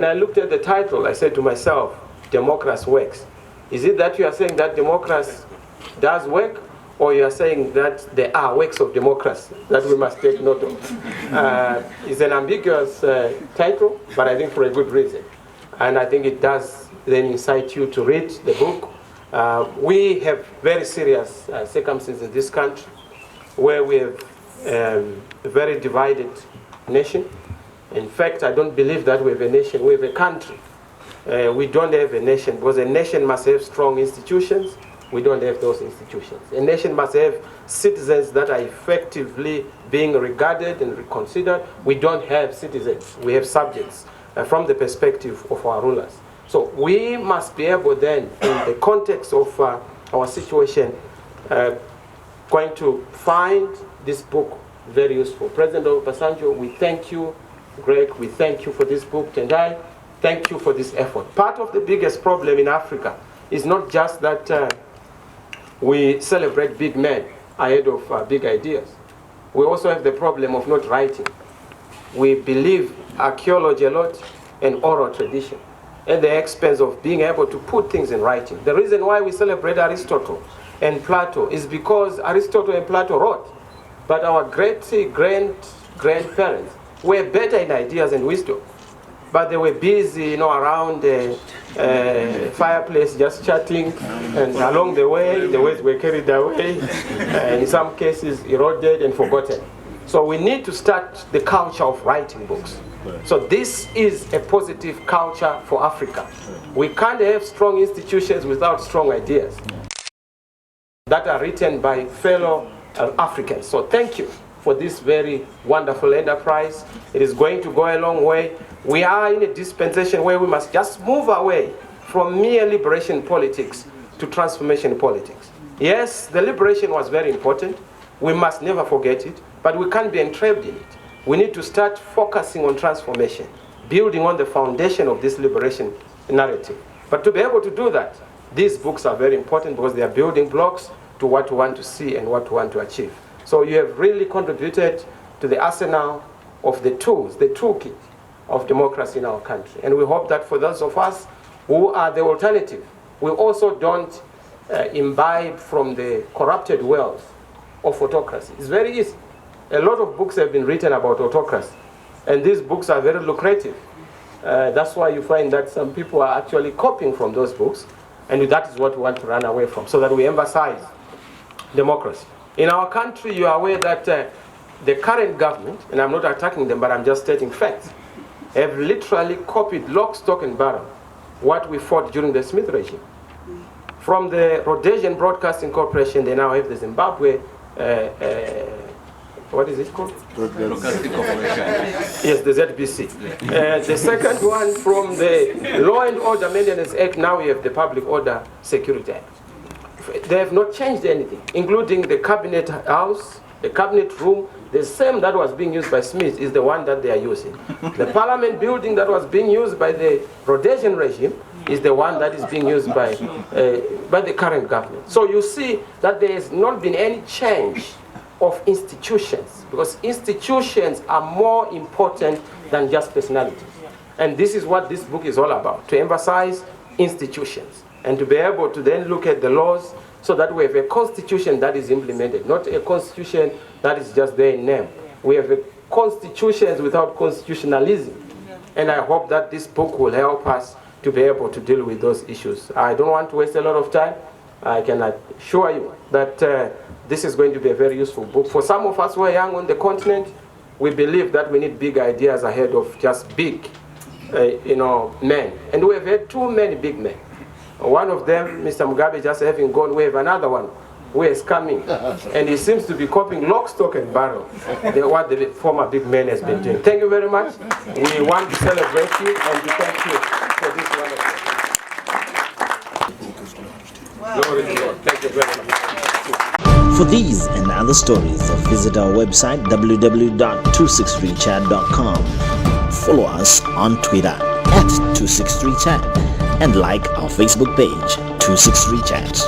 When I looked at the title, I said to myself, democracy works. Is it that you are saying that democracy does work, or you are saying that there are works of democracy that we must take note of? It's an ambiguous title, but I think for a good reason. And I think it does then incite you to read the book. We have very serious circumstances in this country where we have a very divided nation. In fact, I don't believe that we have a nation, we have a country. We don't have a nation, because a nation must have strong institutions. We don't have those institutions. A nation must have citizens that are effectively being regarded and considered. We don't have citizens, we have subjects from the perspective of our rulers. So we must be able then, in the context of our situation, going to find this book very useful. President Obasanjo, we thank you. Greg, we thank you for this book. Tendai, thank you for this effort. Part of the biggest problem in Africa is not just that we celebrate big men ahead of big ideas. We also have the problem of not writing. We believe archaeology a lot and oral tradition at the expense of being able to put things in writing. The reason why we celebrate Aristotle and Plato is because Aristotle and Plato wrote, but our great-grandparents were better in ideas and wisdom. But they were busy, around the fireplace just chatting, and along the way, the words were carried away, in some cases eroded and forgotten. So we need to start the culture of writing books. So this is a positive culture for Africa. We can't have strong institutions without strong ideas that are written by fellow Africans. So thank you for this very wonderful enterprise. It is going to go a long way. We are in a dispensation where we must just move away from mere liberation politics to transformation politics. Yes, the liberation was very important. We must never forget it, but we can't be entrapped in it. We need to start focusing on transformation, building on the foundation of this liberation narrative. But to be able to do that, these books are very important because they are building blocks to what we want to see and what we want to achieve. So you have really contributed to the arsenal of the tools, the toolkit of democracy in our country. And we hope that for those of us who are the alternative, we also don't imbibe from the corrupted wells of autocracy. It's very easy. A lot of books have been written about autocracy, and these books are very lucrative. That's why you find that some people are actually copying from those books, and that is what we want to run away from, so that we emphasize democracy. In our country, you are aware that the current government, and I'm not attacking them, but I'm just stating facts, have literally copied lock, stock, and barrel what we fought during the Smith regime. From the Rhodesian Broadcasting Corporation, they now have the Zimbabwe, what is it called? Broadcasting Corporation. Yes, the ZBC. The second one, from the Law and Order Maintenance Act, now we have the Public Order Security Act. They have not changed anything, including the cabinet house, the cabinet room. The same that was being used by Smith is the one that they are using. The parliament building that was being used by the Rhodesian regime is the one that is being used by the current government. So you see that there has not been any change of institutions, because institutions are more important than just personalities. And this is what this book is all about, to emphasize institutions and to be able to then look at the laws so that we have a constitution that is implemented, not a constitution that is just there in name. We have a constitutions without constitutionalism. And I hope that this book will help us to be able to deal with those issues. I don't want to waste a lot of time. I can assure you that this is going to be a very useful book. For some of us who are young on the continent, we believe that we need big ideas ahead of just big men. And we have had too many big men. One of them, Mr. Mugabe, just having gone, we have another one who is coming. And he seems to be copying lock, stock, and barrel, what the former big man has been doing. Thank you very much. We want to celebrate you and to thank you for this wonderful. Glory to God. Thank you very much. For these and other stories, visit our website www.263chat.com. Follow us on Twitter @263chat and like our Facebook page 263chat.